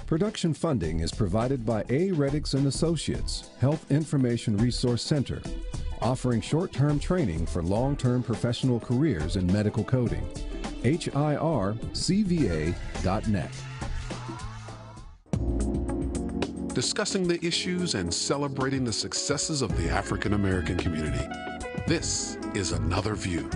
Production funding is provided by A. Reddix and Associates, Health Information Resource Center, offering short-term training for long-term professional careers in medical coding. HIRCVA.net. Discussing the issues and celebrating the successes of the African American community. This is Another View.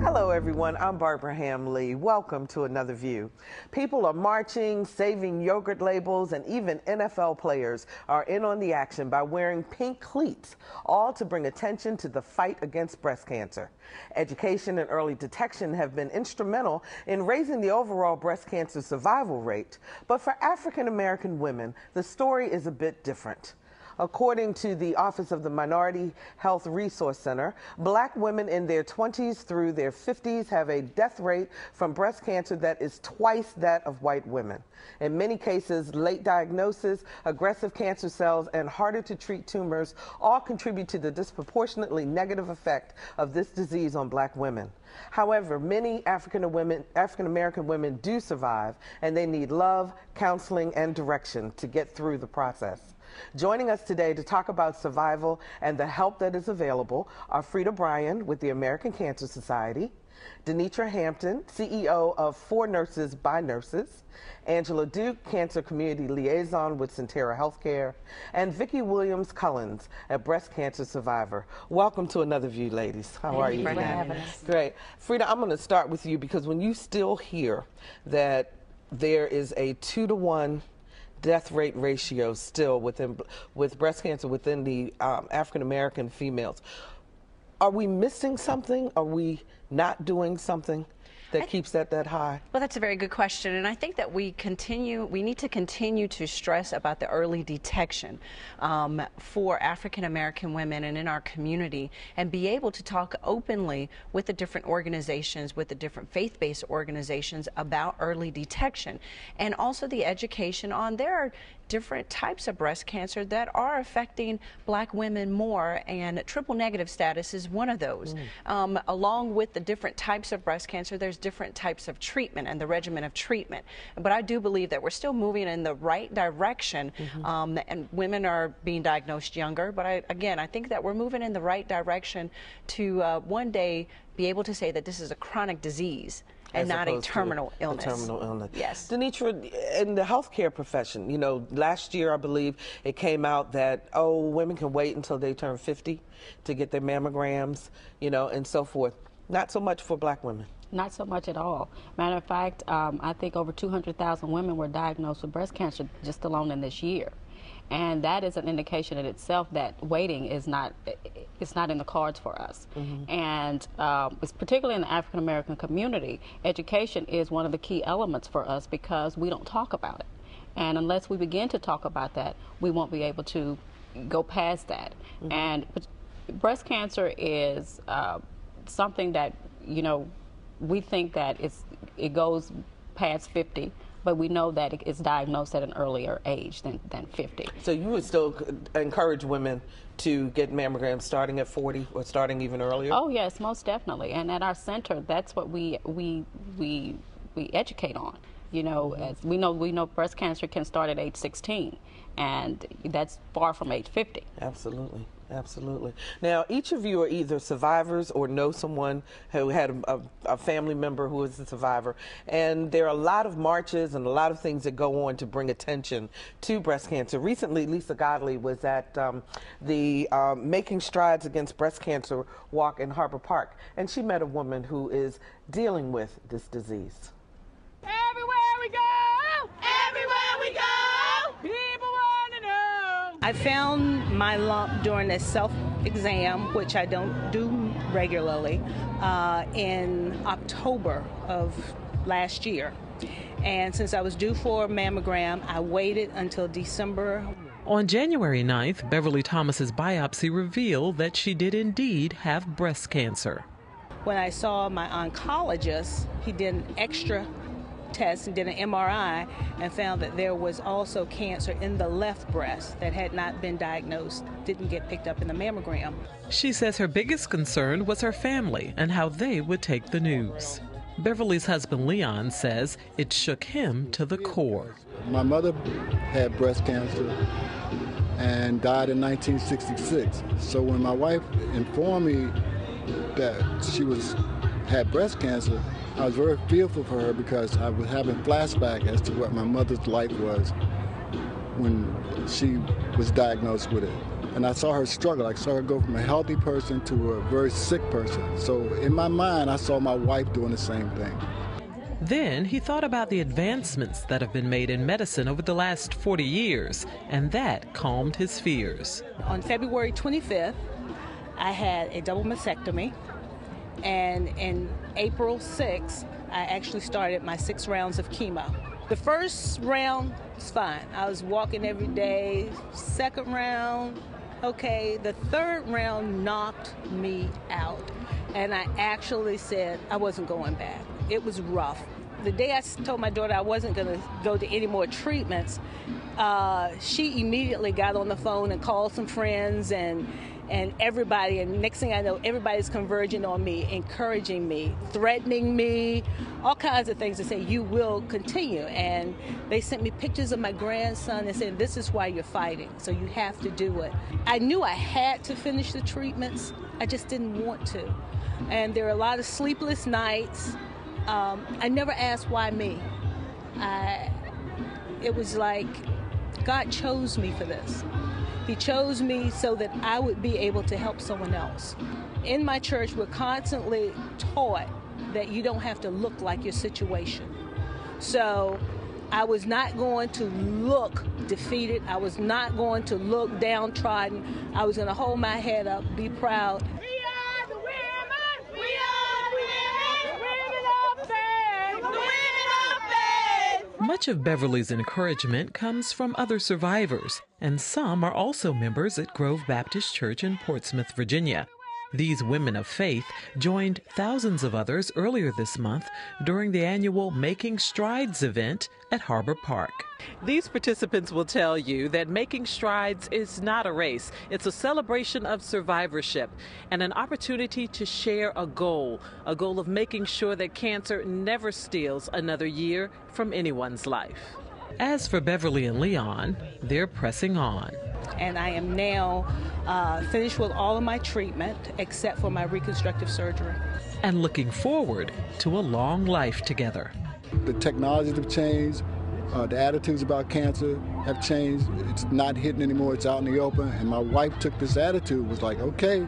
Hello everyone, I'm Barbara Hamlee. Welcome to Another View. People are marching, saving yogurt labels, and even NFL players are in on the action by wearing pink cleats, all to bring attention to the fight against breast cancer. Education and early detection have been instrumental in raising the overall breast cancer survival rate, but for African American women, the story is a bit different. According to the Office of the Minority Health Resource Center, Black women in their 20s through their 50s have a death rate from breast cancer that is twice that of white women. In many cases, late diagnosis, aggressive cancer cells, and harder to treat tumors all contribute to the disproportionately negative effect of this disease on Black women. However, many African American women do survive, and they need love, counseling, and direction to get through the process. Joining us today to talk about survival and the help that is available are Fredda Bryan with the American Cancer Society, Denetra Hampton, CEO of For Nurses by Nurses, Angela Duke, Cancer Community Liaison with Sentara Healthcare, and Vickie Williams Cullens, a breast cancer survivor. Welcome to Another View, ladies. How are you? Thank you for having us. Great. Fredda, I'm going to start with you because when you still hear that there is a 2-to-1 death rate ratio still with breast cancer within the African American females, are we missing something? Are we not doing something that keeps that high? Well, that's a very good question, and I think that we need to continue to stress about the early detection for African American women and in our community, and be able to talk openly with the different organizations, with the different faith-based organizations about early detection, and also the education on there are different types of breast cancer that are affecting Black women more, and triple negative status is one of those. Along with the different types of breast cancer, there's different types of treatment and the regimen of treatment. But I do believe that we're still moving in the right direction, and women are being diagnosed younger. But I think that we're moving in the right direction to one day be able to say that this is a chronic disease and not a terminal illness. A terminal illness. Yes. Denetra, in the healthcare profession, you know, last year I believe it came out that, women can wait until they turn 50 to get their mammograms, you know, and so forth. Not so much for Black women. Not so much at all. Matter of fact, I think over 200,000 women were diagnosed with breast cancer just alone in this year. And that is an indication in itself that waiting is not in the cards for us. And it's particularly in the African American community, education is one of the key elements for us because we don't talk about it. And unless we begin to talk about that, we won't be able to go past that. And breast cancer is something that, you know, we think that it goes past 50. But we know that it's diagnosed at an earlier age than 50. So you would still encourage women to get mammograms starting at 40 or starting even earlier? Oh yes, most definitely. And at our center, that's what we educate on. You know, as we know breast cancer can start at age 16, and that's far from age 50. Absolutely. Absolutely. Now, each of you are either survivors or know someone who had a family member who is a survivor. And there are a lot of marches and a lot of things that go on to bring attention to breast cancer. Recently, Lisa Godley was at the Making Strides Against Breast Cancer walk in Harbor Park, and she met a woman who is dealing with this disease. Everywhere we go! Everywhere we go! People want to know! I found my lump during a self-exam, which I don't do regularly, in October of last year. And since I was due for a mammogram, I waited until December. On January 9th, Beverly Thomas's biopsy revealed that she did indeed have breast cancer. When I saw my oncologist, he did an extra test and did an MRI and found that there was also cancer in the left breast that had not been diagnosed, didn't get picked up in the mammogram. She says her biggest concern was her family and how they would take the news. Beverly's husband Leon says it shook him to the core. My mother had breast cancer and died in 1966. So when my wife informed me that she had breast cancer, I was very fearful for her because I was having flashbacks as to what my mother's life was when she was diagnosed with it. And I saw her struggle. I saw her go from a healthy person to a very sick person. So in my mind, I saw my wife doing the same thing. Then he thought about the advancements that have been made in medicine over the last 40 years, and that calmed his fears. On February 25th, I had a double mastectomy, and in April 6th, I actually started my 6 rounds of chemo. The first round was fine. I was walking every day. Second round, okay. The third round knocked me out, and I actually said I wasn't going back. It was rough. The day I told my daughter I wasn't going to go to any more treatments, she immediately got on the phone and called some friends and everybody, and next thing I know, everybody's converging on me, encouraging me, threatening me, all kinds of things to say, you will continue. And they sent me pictures of my grandson and said, this is why you're fighting, so you have to do it. I knew I had to finish the treatments, I just didn't want to. And there are a lot of sleepless nights. I never asked why me. It was like God chose me for this. He chose me so that I would be able to help someone else. In my church, we're constantly taught that you don't have to look like your situation. So I was not going to look defeated. I was not going to look downtrodden. I was going to hold my head up, be proud. We are the women! We are the women! Women of faith! Women of faith! Much of Beverly's encouragement comes from other survivors, and some are also members at Grove Baptist Church in Portsmouth, Virginia. These women of faith joined thousands of others earlier this month during the annual Making Strides event at Harbor Park. These participants will tell you that Making Strides is not a race. It's a celebration of survivorship and an opportunity to share a goal of making sure that cancer never steals another year from anyone's life. As for Beverly and Leon, they're pressing on. And I am now finished with all of my treatment except for my reconstructive surgery. And looking forward to a long life together. The technologies have changed. The attitudes about cancer have changed. It's not hidden anymore. It's out in the open. And my wife took this attitude, was like, okay,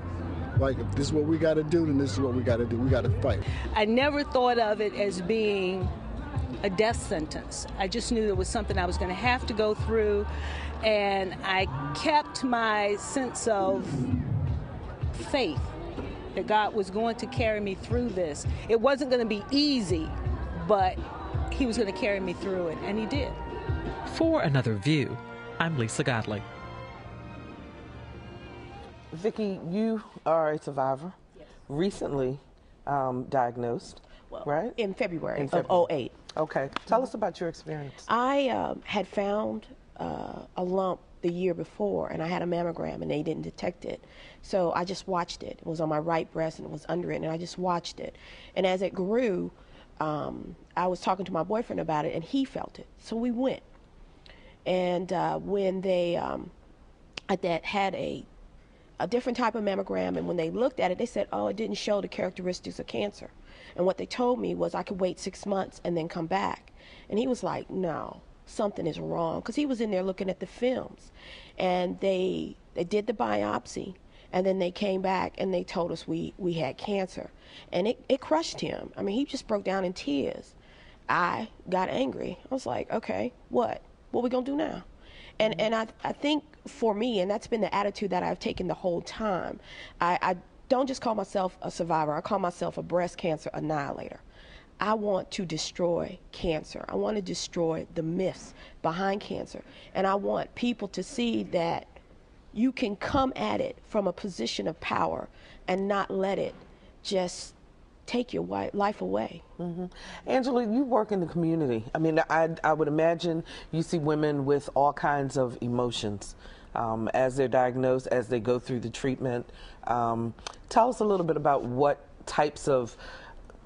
like if this is what we got to do, then this is what we got to do. We got to fight. I never thought of it as being a death sentence. I just knew it was something I was going to have to go through, and I kept my sense of faith that God was going to carry me through this. It wasn't going to be easy, but He was going to carry me through it, and He did. For Another View, I'm Lisa Godley. Vickie, you are a survivor, yes. Recently diagnosed, well, right? In February of 2008. Okay, tell us about your experience. I had found a lump the year before, and I had a mammogram, and they didn't detect it. So I just watched it. It was on my right breast, and it was under it, and I just watched it. And as it grew, I was talking to my boyfriend about it, and he felt it. So we went. And when they had a different type of mammogram, and when they looked at it, they said, oh, it didn't show the characteristics of cancer. And what they told me was I could wait 6 months and then come back. And he was like, no, something is wrong, because he was in there looking at the films. And they did the biopsy, and then they came back and they told us we had cancer. And it crushed him. I mean, he just broke down in tears. I got angry. I was like, okay, what are we going to do now? And I think for me, and that's been the attitude that I've taken the whole time, I don't just call myself a survivor. I call myself a breast cancer annihilator. I want to destroy cancer. I want to destroy the myths behind cancer. And I want people to see that you can come at it from a position of power and not let it just take your life away. Mm-hmm. Angela, you work in the community. I mean, I would imagine you see women with all kinds of emotions as they're diagnosed, as they go through the treatment. Tell us a little bit about what types of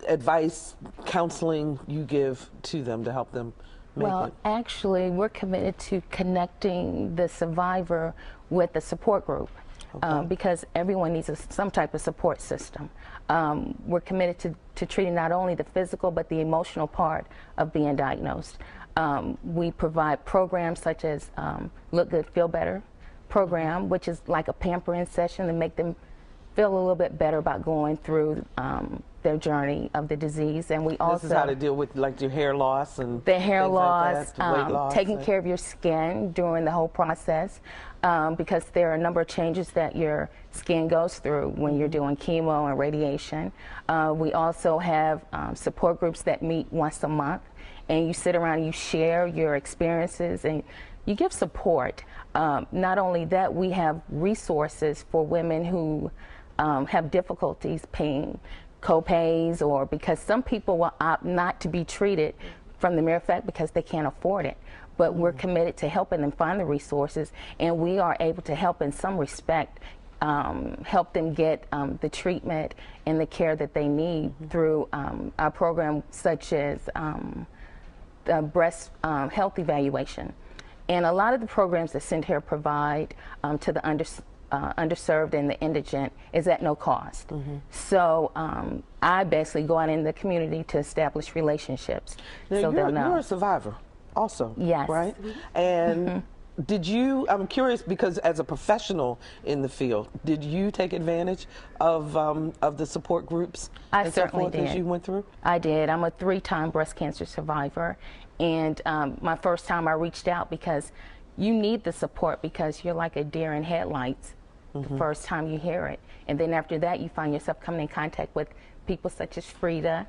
advice, counseling you give to them to help them make it? Actually, we're committed to connecting the survivor with the support group. Because everyone needs some type of support system. We're committed to treating not only the physical but the emotional part of being diagnosed. We provide programs such as Look Good, Feel Better program, which is like a pampering session to make them feel a little bit better about going through their journey of the disease. And we also, this is how to deal with like your hair loss and the hair loss, like that, weight loss, taking care of your skin during the whole process, because there are a number of changes that your skin goes through when you're doing chemo and radiation. We also have support groups that meet once a month, and you sit around and you share your experiences and you give support. Not only that, we have resources for women who have difficulties paying co-pays, or because some people will opt not to be treated from the mere fact because they can't afford it. But we're committed to helping them find the resources, and we are able to help in some respect, help them get the treatment and the care that they need through our program, such as the breast health evaluation. And a lot of the programs that Sentara provide to the underserved and the indigent is at no cost. So I basically go out in the community to establish relationships. Now, so they'll know. You're a survivor also, yes. right? And did you, I'm curious because as a professional in the field, did you take advantage of the support groups I certainly did. As you went through? I did. I'm a 3-time breast cancer survivor. And my first time I reached out because you need the support, because you're like a deer in headlights the first time you hear it. And then after that, you find yourself coming in contact with people such as Fredda,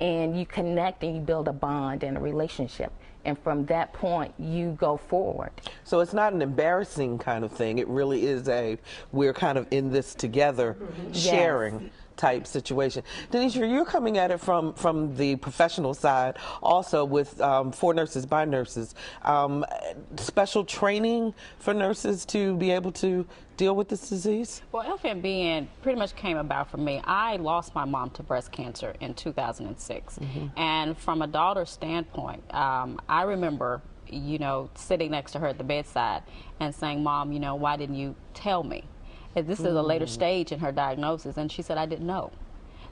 and you connect and you build a bond and a relationship. And from that point, you go forward. So it's not an embarrassing kind of thing. It really is we're kind of in this together, sharing type situation. Denetra, you're coming at it from the professional side, also with For Nurses by Nurses. Special training for nurses to be able to deal with this disease? Well, FNBN pretty much came about for me. I lost my mom to breast cancer in 2006. And from a daughter's standpoint, I remember, sitting next to her at the bedside and saying, Mom, why didn't you tell me? This is a later stage in her diagnosis, and she said, I didn't know.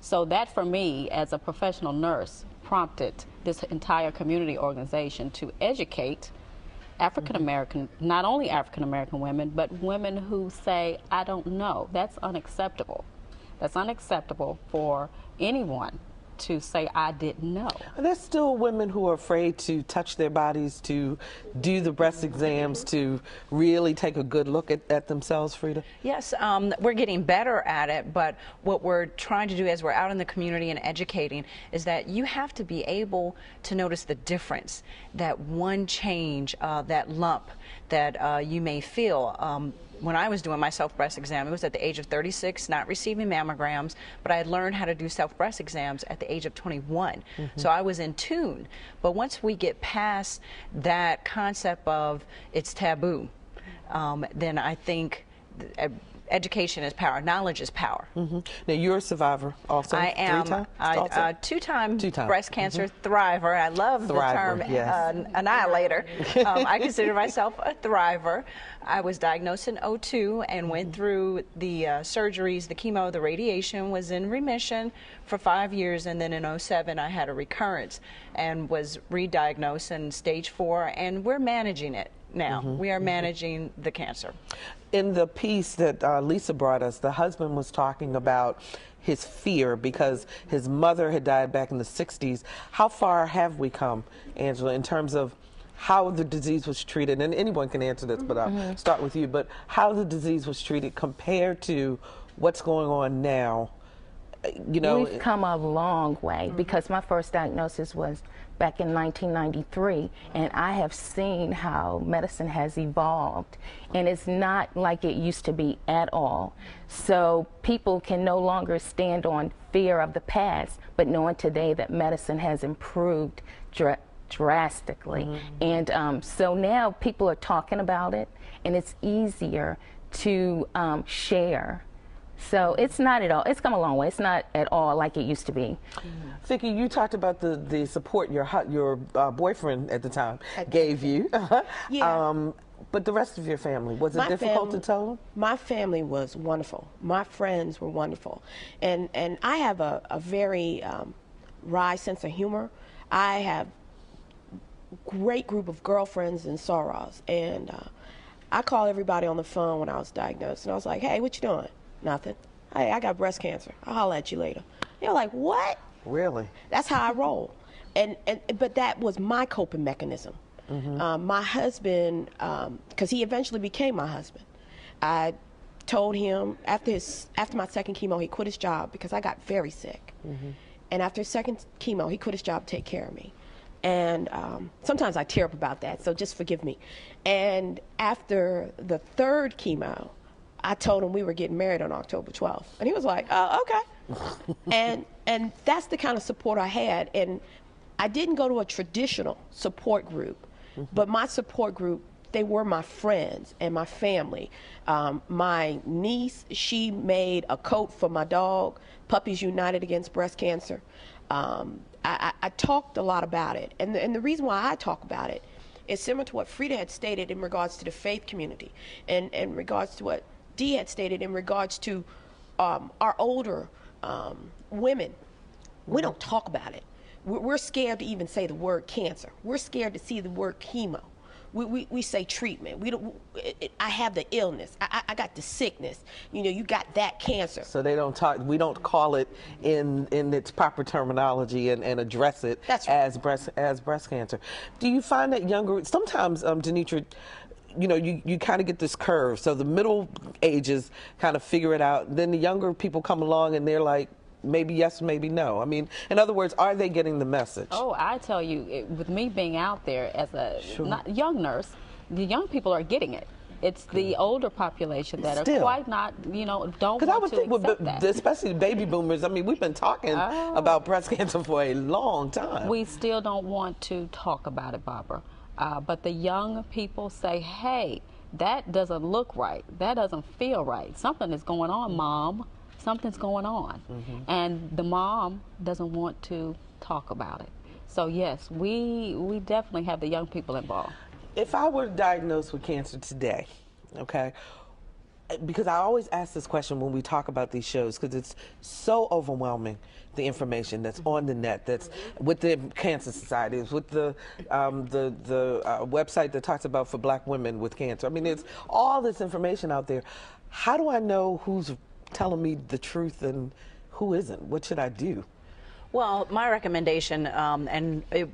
So that, for me, as a professional nurse, prompted this entire community organization to educate African-American, not only African-American women, but women who say, I don't know. That's unacceptable. That's unacceptable for anyone to say, I didn't know. There's still women who are afraid to touch their bodies, to do the breast exams, to really take a good look at themselves, Fredda? Yes, we're getting better at it, but what we're trying to do as we're out in the community and educating is that you have to be able to notice the difference, that one change, that lump that you may feel. When I was doing my self-breast exam, it was at the age of 36, not receiving mammograms, but I had learned how to do self-breast exams at the age of 21. So I was in tune. But once we get past that concept of it's taboo, then I think education is power, knowledge is power. Now you're a survivor also. I am a two-time breast cancer thriver. I love the term annihilator. I consider myself a thriver. I was diagnosed in 2002 and went through the surgeries, the chemo, the radiation, was in remission for 5 years, and then in 2007 I had a recurrence and was re-diagnosed in stage 4, and we're managing it now. We are managing the cancer. In the piece that Lisa brought us, the husband was talking about his fear because his mother had died back in the 60s. How far have we come, Angela, in terms of how the disease was treated? And anyone can answer this, but I'll start with you. But how the disease was treated compared to what's going on now? We've come a long way, because my first diagnosis was back in 1993, and I have seen how medicine has evolved, and it's not like it used to be at all. So people can no longer stand on fear of the past, but knowing today that medicine has improved drastically. And so now people are talking about it, and it's easier to share So it's not at all, it's come a long way. It's not at all like it used to be. Vickie, you talked about the support your boyfriend at the time gave you. Yeah. But the rest of your family, was it difficult to tell them? My family was wonderful. My friends were wonderful. And I have a very wry sense of humor. I have a great group of girlfriends and sorors. And I call everybody on the phone when I was diagnosed. And I was like, hey, what you doing? Nothing. Hey, I got breast cancer. I'll holler at you later. They're like, what? Really? That's how I roll. But that was my coping mechanism. My husband, because he eventually became my husband, I told him after my second chemo, he quit his job because I got very sick. And after his second chemo, he quit his job to take care of me. And sometimes I tear up about that, so just forgive me. And after the third chemo, I told him we were getting married on October 12th. And he was like, oh, okay. and that's the kind of support I had. And I didn't go to a traditional support group, but my support group, they were my friends and my family. My niece, she made a coat for my dog, Puppies United Against Breast Cancer. I talked a lot about it. And the reason why I talk about it is similar to what Fredda had stated in regards to the faith community, and in regards to what Dee had stated in regards to our older women. We don't talk about it. We're scared to even say the word cancer. We're scared to see the word chemo. We say treatment. We don't. I have the illness. I got the sickness. You know, you got that cancer. So they don't talk. We don't call it in its proper terminology and address it as breast cancer. Do you find that younger? Sometimes, Denetra, you know, you kind of get this curve. So the middle ages kind of figure it out. Then the younger people come along and they're like, maybe yes, maybe no. I mean, in other words, are they getting the message? Oh, I tell you, with me being out there as a young nurse, the young people are getting it. It's the older population that are quite not, you know, don't want to accept that. Especially the baby boomers. I mean, we've been talking about breast cancer for a long time. We still don't want to talk about it, Barbara. But the young people say, hey, that doesn't look right. That doesn't feel right. Something is going on, Mom. Something's going on. And the mom doesn't want to talk about it. So yes, we definitely have the young people involved. If I were diagnosed with cancer today, okay, because I always ask this question when we talk about these shows, because it's so overwhelming, the information that's on the net, that's with the Cancer Society, with the website that talks about for Black women with cancer. I mean, it's all this information out there. How do I know who's telling me the truth and who isn't? What should I do? Well, my recommendation,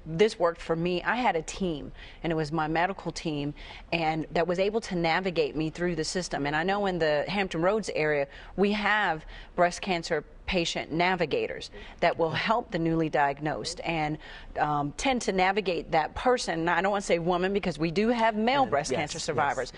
this worked for me, I had a team, and it was my medical team, and that was able to navigate me through the system. And I know in the Hampton Roads area, we have breast cancer patient navigators that will help the newly diagnosed and tend to navigate that person. I don't want to say woman, because we do have male breast cancer survivors.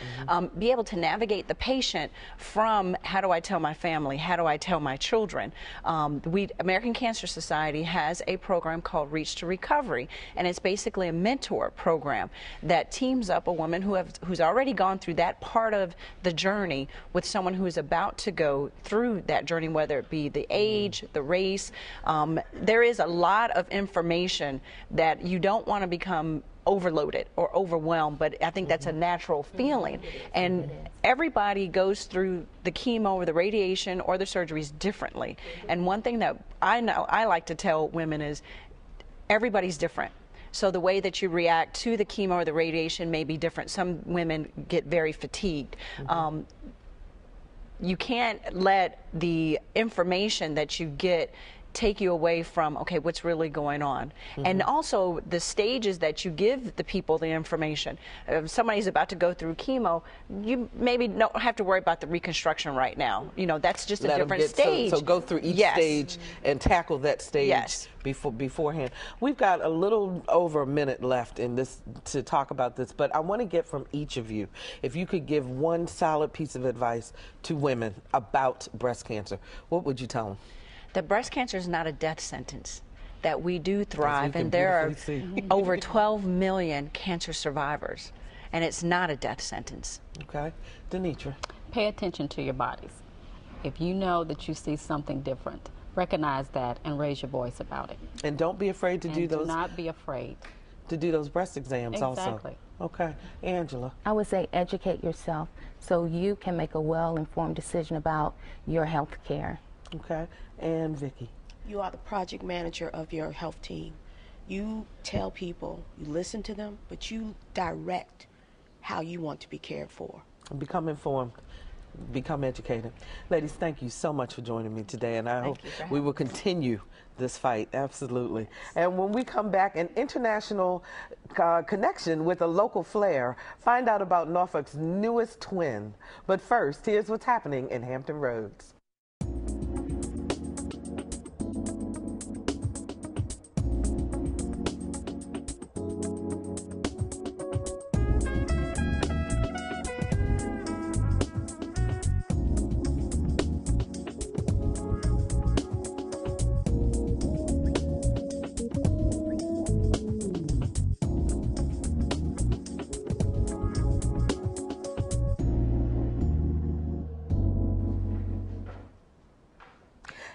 Be able to navigate the patient from, how do I tell my family, how do I tell my children? American Cancer Society has a program called Reach to Recovery, and it's basically a mentor program that teams up a woman who's already gone through that part of the journey with someone who's about to go through that journey, whether it be the age, the race. There is a lot of information that you don't want to become overloaded or overwhelmed, but I think that's a natural feeling. And everybody goes through the chemo or the radiation or the surgeries differently. And one thing that I like to tell women is everybody's different. So the way that you react to the chemo or the radiation may be different. Some women get very fatigued. You can't let the information that you get take you away from, okay, what's really going on. And also the stages that you give the people the information. If somebody's about to go through chemo, you maybe don't have to worry about the reconstruction right now. You know, that's just a different stage. So go through each stage and tackle that stage beforehand. We've got a little over a minute left in this to talk about this, but I want to get from each of you, if you could give one solid piece of advice to women about breast cancer, what would you tell them? That breast cancer is not a death sentence, that we do thrive, and there are over 12 million cancer survivors, and it's not a death sentence. Okay. Denetra. Pay attention to your bodies. If you know that you see something different, recognize that and raise your voice about it. And don't be afraid to do those. Do not be afraid to do those breast exams also. Exactly. Okay. Angela. I would say educate yourself so you can make a well-informed decision about your health care. Okay. And Vickie. You are the project manager of your health team. You tell people, you listen to them, but you direct how you want to be cared for. Become informed. Become educated. Ladies, thank you so much for joining me today, and I hope we will continue this fight. Absolutely. And when we come back, an international connection with a local flair. Find out about Norfolk's newest twin. But first, here's what's happening in Hampton Roads.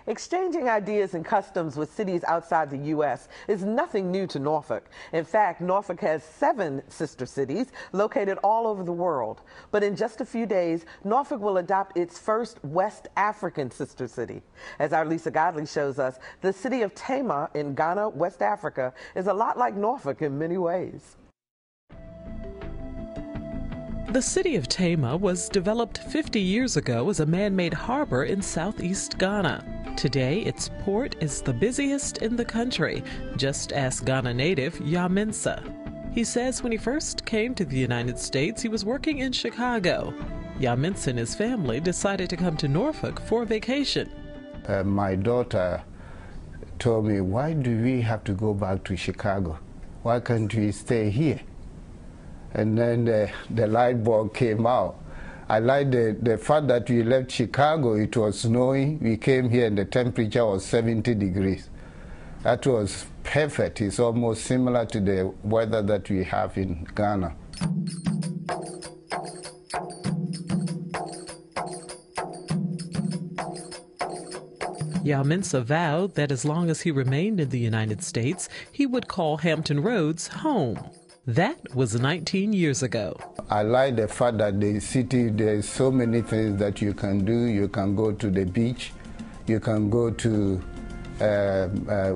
Exchanging ideas and customs with cities outside the U.S. is nothing new to Norfolk. In fact, Norfolk has 7 sister cities located all over the world. But in just a few days, Norfolk will adopt its first West African sister city. As our Lisa Godley shows us, the city of Tema in Ghana, West Africa, is a lot like Norfolk in many ways. The city of Tema was developed 50 years ago as a man-made harbor in southeast Ghana. Today, its port is the busiest in the country. Just ask Ghana native Yaminsa. He says when he first came to the United States, he was working in Chicago. Yaminsa and his family decided to come to Norfolk for a vacation. My daughter told me, why do we have to go back to Chicago? Why can't we stay here? And then the light bulb came out. I like the fact that we left Chicago, it was snowing. We came here and the temperature was 70 degrees. That was perfect. It's almost similar to the weather that we have in Ghana. Yaminsa vowed that as long as he remained in the United States, he would call Hampton Roads home. That was 19 years ago. I like the fact that the city, there's so many things that you can do. You can go to the beach. You can go to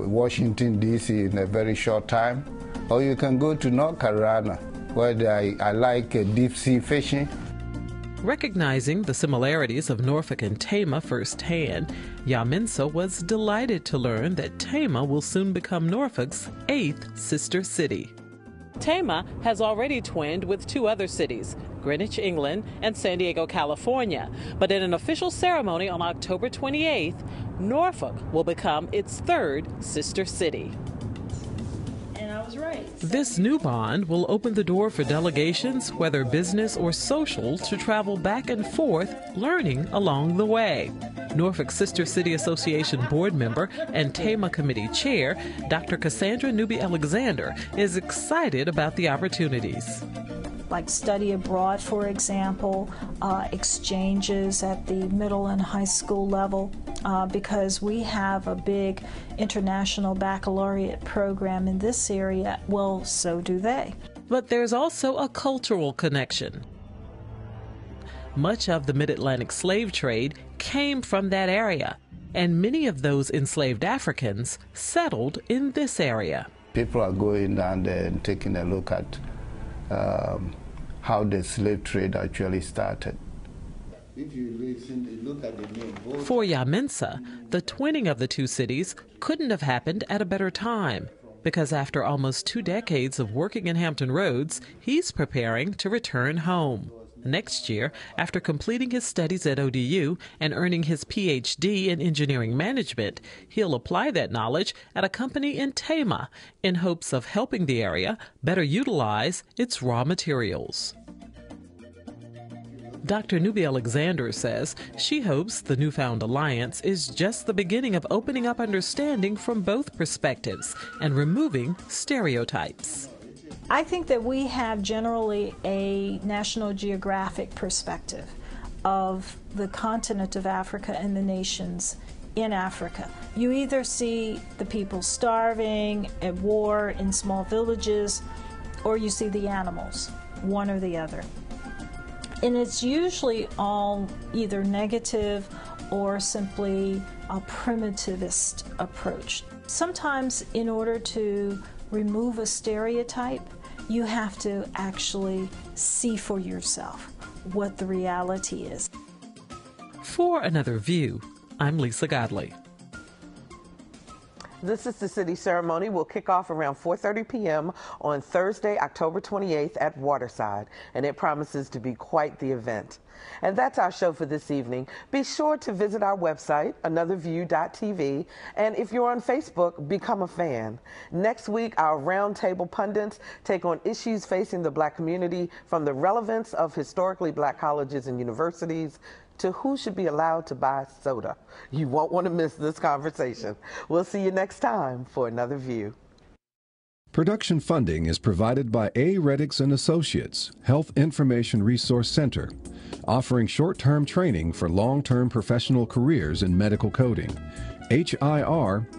Washington, D.C. in a very short time. Or you can go to North Carolina, where I like deep sea fishing. Recognizing the similarities of Norfolk and Tema firsthand, Yaminsa was delighted to learn that Tema will soon become Norfolk's 8th sister city. Tema has already twinned with 2 other cities, Greenwich, England, and San Diego, California. But in an official ceremony on October 28th, Norfolk will become its 3rd sister city. And I was right. This new bond will open the door for delegations, whether business or social, to travel back and forth, learning along the way. Norfolk Sister City Association board member and Tema Committee chair, Dr. Cassandra Newby-Alexander, is excited about the opportunities. Like study abroad, for example, exchanges at the middle and high school level, because we have a big international baccalaureate program in this area. Well, so do they. But there's also a cultural connection. Much of the mid-Atlantic slave trade came from that area, and many of those enslaved Africans settled in this area. People are going down there and taking a look at how the slave trade actually started. If you look at the name, for Yaminsa, the twinning of the 2 cities couldn't have happened at a better time, because after almost 2 decades of working in Hampton Roads, he's preparing to return home. Next year, after completing his studies at ODU and earning his Ph.D. in engineering management, he'll apply that knowledge at a company in Tema in hopes of helping the area better utilize its raw materials. Dr. Newby-Alexander says she hopes the newfound alliance is just the beginning of opening up understanding from both perspectives and removing stereotypes. I think that we have generally a National Geographic perspective of the continent of Africa and the nations in Africa. You either see the people starving, at war, in small villages, or you see the animals, one or the other. And it's usually all either negative or simply a primitivist approach. Sometimes in order to remove a stereotype, you have to actually see for yourself what the reality is. For Another View, I'm Lisa Godley. This is the city ceremony. Will kick off around 4:30 p.m. on Thursday, October 28th at Waterside, and it promises to be quite the event. And that's our show for this evening. Be sure to visit our website, anotherview.tv, and if you're on Facebook, become a fan. Next week, our roundtable pundits take on issues facing the Black community, from the relevance of historically Black colleges and universities to who should be allowed to buy soda. You won't want to miss this conversation. We'll see you next time for Another View. Production funding is provided by A. Reddix and Associates, Health Information Resource Center, offering short-term training for long-term professional careers in medical coding. HIRCVA.net.